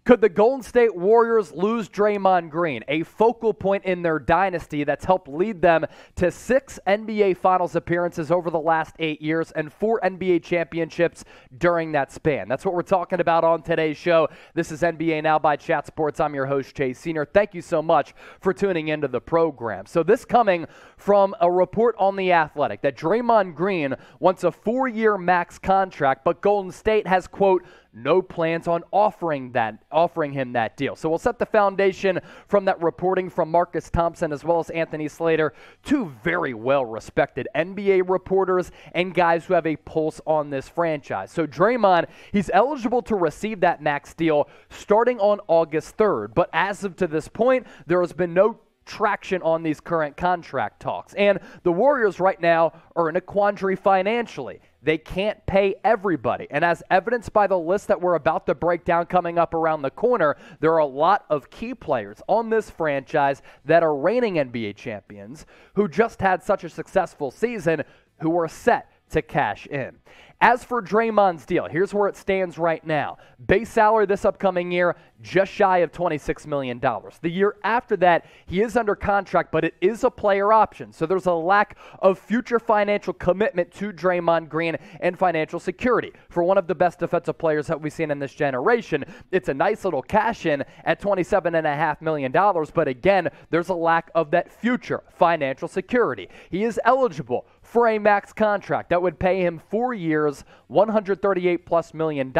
Could the Golden State Warriors lose Draymond Green, a focal point in their dynasty that's helped lead them to 6 NBA Finals appearances over the last 8 years and 4 NBA championships during that span? That's what we're talking about on today's show. This is NBA Now by Chat Sports. I'm your host, Chase Senior. Thank you so much for tuning into the program. So this coming from a report on The Athletic that Draymond Green wants a 4-year max contract, but Golden State has, quote, no plans on offering him that deal. So we'll set the foundation from that reporting from Marcus Thompson as well as Anthony Slater, 2 very well-respected NBA reporters and guys who have a pulse on this franchise. So Draymond, he's eligible to receive that max deal starting on August 3rd. But as of to this point, there has been no traction on these current contract talks. And the Warriors right now are in a quandary financially. They can't pay everybody. And as evidenced by the list that we're about to break down coming up around the corner, there are a lot of key players on this franchise that are reigning NBA champions who just had such a successful season who are set to cash in. As for Draymond's deal, here's where it stands right now. Base salary this upcoming year, just shy of $26 million. The year after that, he is under contract, but it is a player option. So there's a lack of future financial commitment to Draymond Green and financial security. For one of the best defensive players that we've seen in this generation, it's a nice little cash in at $27.5 million. But again, there's a lack of that future financial security. He is eligible for a max contract that would pay him 4 years, $138+ million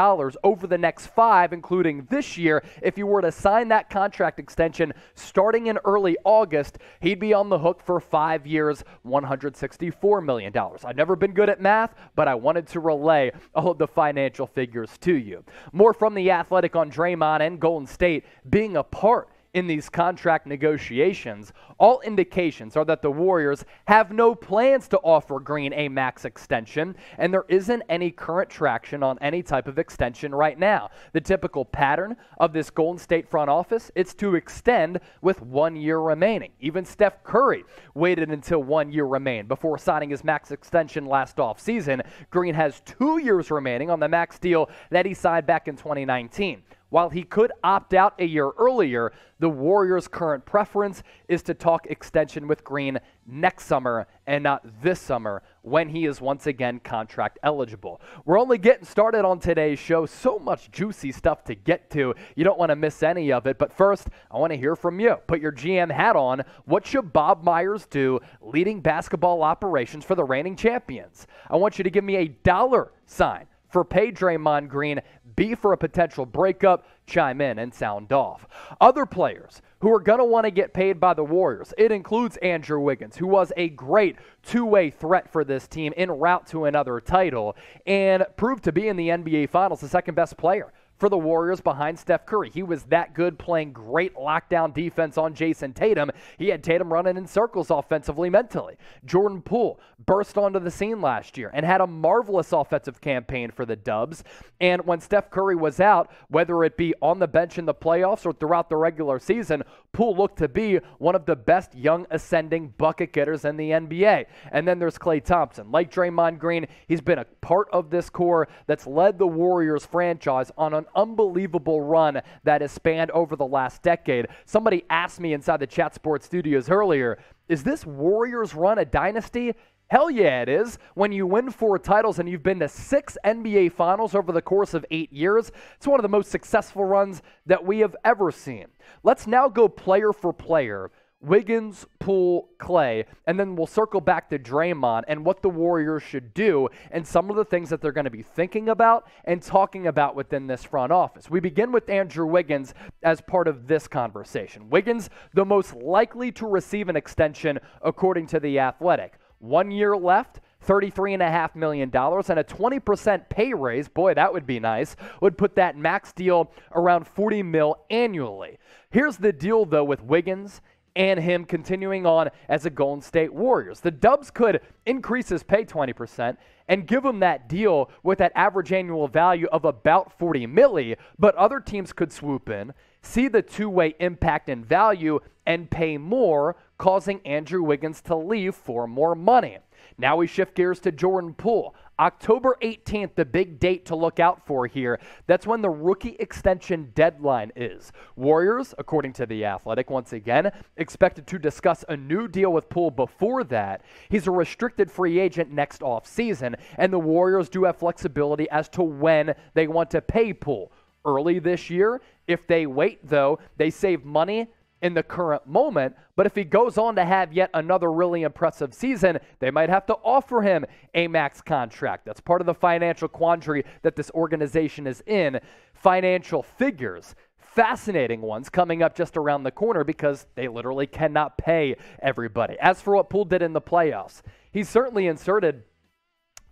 over the next 5, including this year. If you were to sign that contract extension starting in early August, he'd be on the hook for 5 years, $164 million. I've never been good at math, but I wanted to relay all of the financial figures to you. More from The Athletic on Draymond and Golden State being a part in these contract negotiations. All indications are that the Warriors have no plans to offer Green a max extension, and there isn't any current traction on any type of extension right now. The typical pattern of this Golden State front office is to extend with 1 year remaining. Even Steph Curry waited until 1 year remained before signing his max extension last offseason. Green has 2 years remaining on the max deal that he signed back in 2019. While he could opt out a year earlier, the Warriors' current preference is to talk extension with Green next summer and not this summer when he is once again contract eligible. We're only getting started on today's show. So much juicy stuff to get to. You don't want to miss any of it. But first, I want to hear from you. Put your GM hat on. What should Bob Myers do leading basketball operations for the reigning champions? I want you to give me a dollar sign for pay Draymond Green, B for a potential breakup, chime in and sound off. Other players who are going to want to get paid by the Warriors, it includes Andrew Wiggins, who was a great two-way threat for this team en route to another title and proved to be in the NBA Finals the second best player for the Warriors behind Steph Curry. He was that good, playing great lockdown defense on Jason Tatum. He had Tatum running in circles offensively, mentally. Jordan Poole burst onto the scene last year and had a marvelous offensive campaign for the Dubs. And when Steph Curry was out, whether it be on the bench in the playoffs or throughout the regular season, Poole looked to be one of the best young ascending bucket getters in the NBA. And then there's Klay Thompson. Like Draymond Green, he's been a part of this core that's led the Warriors franchise on an unbelievable run that has spanned over the last decade. Somebody asked me inside the Chat Sports studios earlier, is this Warriors run a dynasty? Hell yeah, it is. When you win 4 titles and you've been to 6 NBA Finals over the course of 8 years, it's one of the most successful runs that we have ever seen. Let's now go player for player. Wiggins, Poole, Klay, and then we'll circle back to Draymond and what the Warriors should do and some of the things that they're going to be thinking about and talking about within this front office. We begin with Andrew Wiggins as part of this conversation. Wiggins, the most likely to receive an extension according to The Athletic. 1 year left, $33.5 million, and a 20% pay raise, boy, that would be nice, would put that max deal around $40 million annually. Here's the deal, though, with Wiggins and him continuing on as a Golden State Warriors. The Dubs could increase his pay 20% and give him that deal with that average annual value of about $40 million, but other teams could swoop in, see the two-way impact and value, and pay more, causing Andrew Wiggins to leave for more money. Now we shift gears to Jordan Poole. October 18th, the big date to look out for here. That's when the rookie extension deadline is. Warriors, according to The Athletic, once again, expected to discuss a new deal with Poole before that. He's a restricted free agent next offseason, and the Warriors do have flexibility as to when they want to pay Poole. Early this year, if they wait, though, they save money in the current moment, but if he goes on to have yet another really impressive season, they might have to offer him a max contract. That's part of the financial quandary that this organization is in. Financial figures, fascinating ones coming up just around the corner because they literally cannot pay everybody. As for what Poole did in the playoffs, he certainly inserted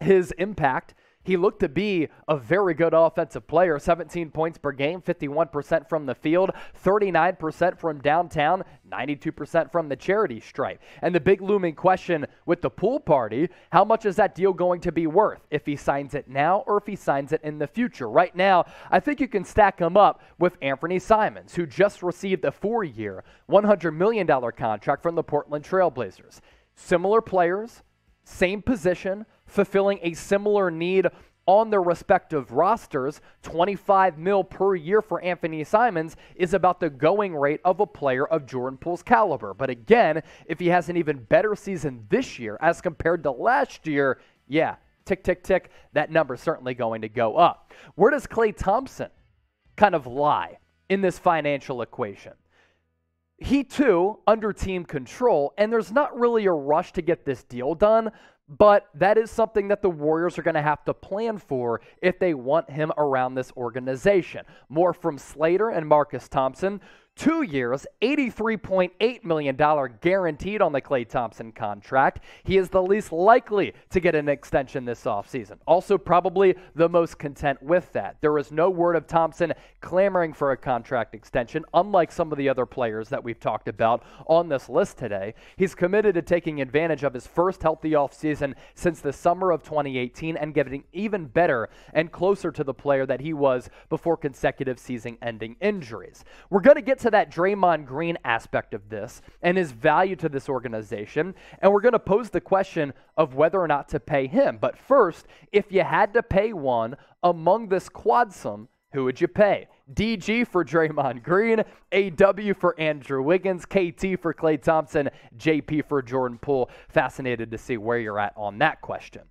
his impact. He looked to be a very good offensive player, 17 points per game, 51% from the field, 39% from downtown, 92% from the charity stripe. And the big looming question with the Poole party, how much is that deal going to be worth if he signs it now or if he signs it in the future? Right now, I think you can stack him up with Anthony Simons, who just received a 4-year, $100 million contract from the Portland Trail Blazers. Similar players, same position, fulfilling a similar need on their respective rosters. $25 million per year for Anthony Simons is about the going rate of a player of Jordan Poole's caliber. But again, if he has an even better season this year as compared to last year, yeah, tick, tick, tick, that number's certainly going to go up. Where does Klay Thompson kind of lie in this financial equation? He, too, under team control, and there's not really a rush to get this deal done, but that is something that the Warriors are going to have to plan for if they want him around this organization. More from Slater and Marcus Thompson. 2 years, $83.8 million guaranteed on the Klay Thompson contract. He is the least likely to get an extension this offseason. Also probably the most content with that. There is no word of Thompson clamoring for a contract extension, unlike some of the other players that we've talked about on this list today. He's committed to taking advantage of his first healthy offseason since the summer of 2018 and getting even better and closer to the player that he was before consecutive season-ending injuries. We're going to get to that Draymond Green aspect of this and his value to this organization, and we're going to pose the question of whether or not to pay him. But first, if you had to pay one among this quadsome, who would you pay? DG for Draymond Green, AW for Andrew Wiggins, KT for Klay Thompson, JP for Jordan Poole. Fascinated to see where you're at on that question.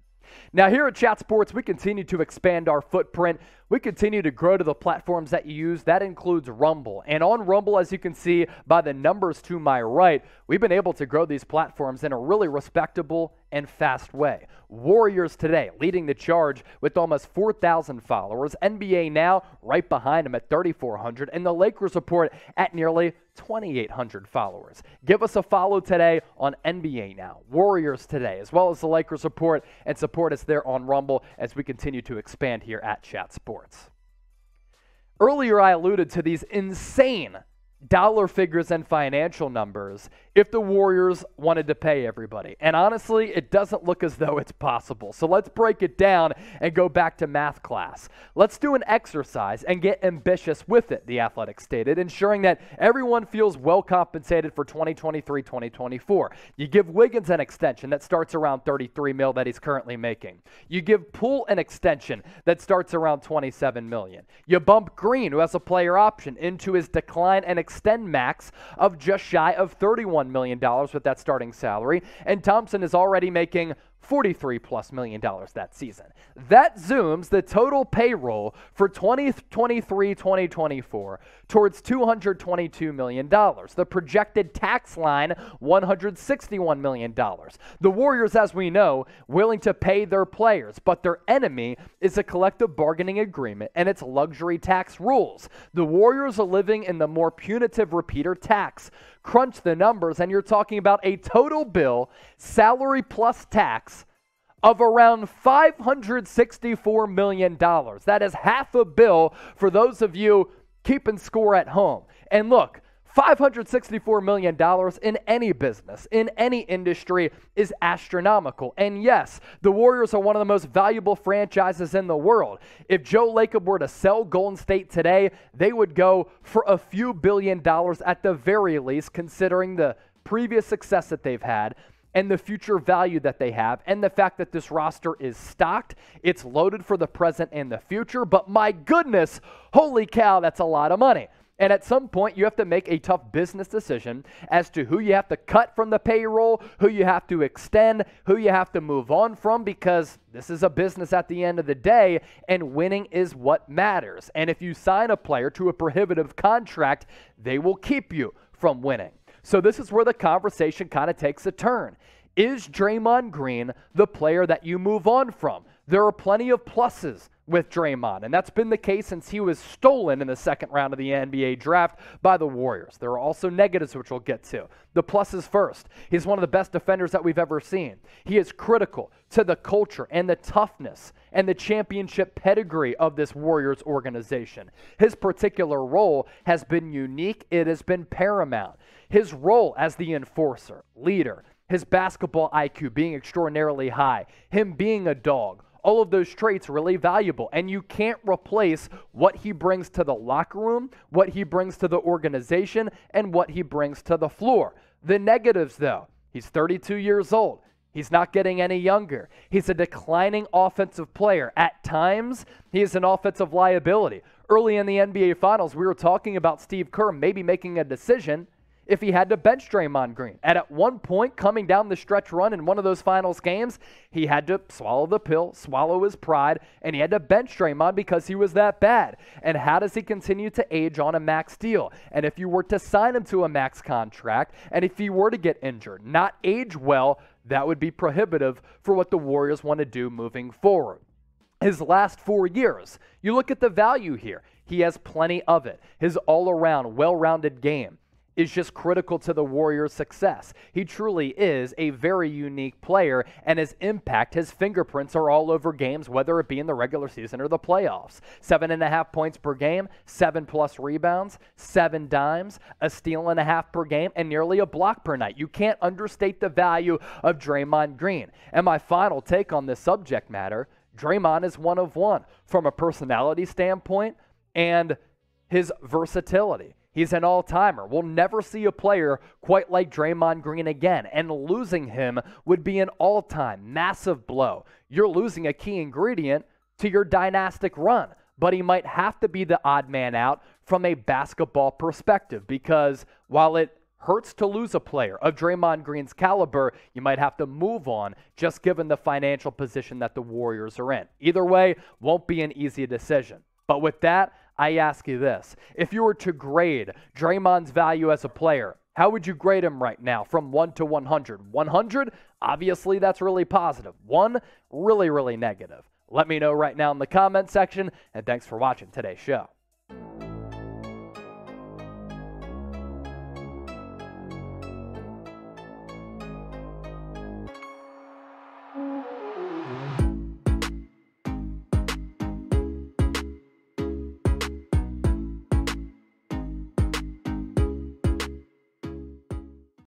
Now, here at Chat Sports, we continue to expand our footprint. We continue to grow to the platforms that you use. That includes Rumble. And on Rumble, as you can see by the numbers to my right, we've been able to grow these platforms in a really respectable and fast way. Warriors today leading the charge with almost 4,000 followers. NBA Now right behind them at 3,400. And the Lakers Report at nearly 2,800 followers. Give us a follow today on NBA Now, Warriors Today, as well as the Lakers Report, and support us there on Rumble as we continue to expand here at Chat Sports. Earlier, I alluded to these insane dollar figures and financial numbers if the Warriors wanted to pay everybody. And honestly, it doesn't look as though it's possible. So let's break it down and go back to math class. Let's do an exercise and get ambitious with it, The Athletic stated, ensuring that everyone feels well compensated for 2023-2024. You give Wiggins an extension that starts around $33 million that he's currently making. You give Poole an extension that starts around $27 million. You bump Green, who has a player option, into his decline and extend max of just shy of $31 million with that starting salary, and Thompson is already making $43+ million that season. That zooms the total payroll for 2023-2024 towards $222 million. The projected tax line, $161 million. The Warriors, as we know, willing to pay their players, but their enemy is a collective bargaining agreement and its luxury tax rules. The Warriors are living in the more punitive repeater tax. Crunch the numbers, and you're talking about a total bill, salary plus tax, of around $564 million. That is half a bill for those of you keeping score at home. And look, $564 million in any business, in any industry, is astronomical. And yes, the Warriors are one of the most valuable franchises in the world. If Joe Lacob were to sell Golden State today, they would go for a few $1 billion at the very least, considering the previous success that they've had. and the future value that they have, and the fact that this roster is stocked. It's loaded for the present and the future, but my goodness, holy cow, that's a lot of money. And at some point, you have to make a tough business decision as to who you have to cut from the payroll, who you have to extend, who you have to move on from, because this is a business at the end of the day, and winning is what matters. And if you sign a player to a prohibitive contract, they will keep you from winning. So this is where the conversation kind of takes a turn. Is Draymond Green the player that you move on from? There are plenty of pluses with Draymond, and that's been the case since he was stolen in the second round of the NBA draft by the Warriors. There are also negatives, which we'll get to. The pluses first. He's one of the best defenders that we've ever seen. He is critical to the culture and the toughness and the championship pedigree of this Warriors organization. His particular role has been unique. It has been paramount. His role as the enforcer, leader, his basketball IQ being extraordinarily high, him being a dog, all of those traits are really valuable, and you can't replace what he brings to the locker room, what he brings to the organization, and what he brings to the floor. The negatives, though, he's 32 years old. He's not getting any younger. He's a declining offensive player. At times, he is an offensive liability. Early in the NBA Finals, we were talking about Steve Kerr maybe making a decision if he had to bench Draymond Green. And at one point, coming down the stretch run in one of those finals games, he had to swallow the pill, swallow his pride, and he had to bench Draymond because he was that bad. And how does he continue to age on a max deal? And if you were to sign him to a max contract, and if he were to get injured, not age well, that would be prohibitive for what the Warriors want to do moving forward. His last 4 years, you look at the value here. He has plenty of it. His all-around, well-rounded game is just critical to the Warriors' success. He truly is a very unique player, and his impact, his fingerprints are all over games, whether it be in the regular season or the playoffs. 7.5 points per game, 7+ rebounds, 7 dimes, a steal and a half per game, and nearly a block per night. You can't understate the value of Draymond Green. And my final take on this subject matter, Draymond is one of one from a personality standpoint and his versatility. He's an all-timer. We'll never see a player quite like Draymond Green again, and losing him would be an all-time massive blow. You're losing a key ingredient to your dynastic run, but he might have to be the odd man out from a basketball perspective, because while it hurts to lose a player of Draymond Green's caliber, you might have to move on just given the financial position that the Warriors are in. Either way, won't be an easy decision. But with that, I ask you this. If you were to grade Draymond's value as a player, how would you grade him right now from 1 to 100? 100? Obviously, that's really positive. 1? Really, really negative. Let me know right now in the comment section, and thanks for watching today's show.